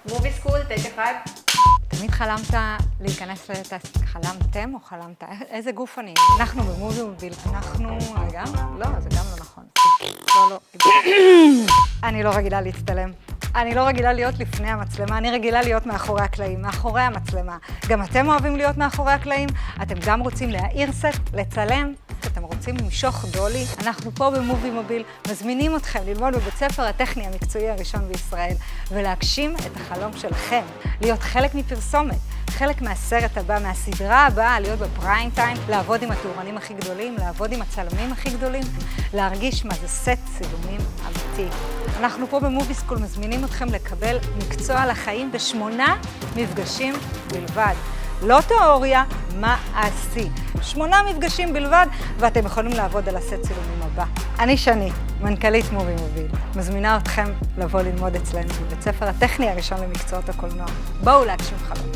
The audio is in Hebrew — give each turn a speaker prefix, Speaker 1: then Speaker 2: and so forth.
Speaker 1: מובי סקול, טייק אחד.
Speaker 2: תמיד חלמת להיכנס חלמתם או חלמת? איזה גוף אני? אנחנו במובי מוביל. אנחנו... רגע, לא, זה גם לא נכון. לא. אני לא רגילה להצטלם. אני לא רגילה להיות לפני המצלמה, אני רגילה להיות מאחורי הקלעים, מאחורי המצלמה. גם אתם אוהבים להיות מאחורי הקלעים? אתם גם רוצים להעיר סט, לצלם? אתם רוצים למשוך דולי? אנחנו פה במובי מוביל, מזמינים אתכם ללמוד בבית ספר הטכני המקצועי הראשון בישראל, ולהגשים את החלום שלכם, להיות חלק מפרסומת, חלק מהסרט הבא, מהסדרה הבאה, להיות בפריים טיים, לעבוד עם התאורנים הכי גדולים, לעבוד עם הצלמים הכי גדולים, להרגיש מה זה סט צילומים אמיתי. אנחנו פה במובי סקול מזמינים אתכם לקבל מקצוע לחיים ב8 מפגשים בלבד. לא תיאוריה, מעשי. 8 מפגשים בלבד, ואתם יכולים לעבוד על הסט צילומים הבא. אני שני, מנכ"לית מובי מוביל. מזמינה אתכם לבוא ללמוד אצלנו בבית ספר הטכני הראשון למקצועות הקולנוע. בואו להגשים חלום.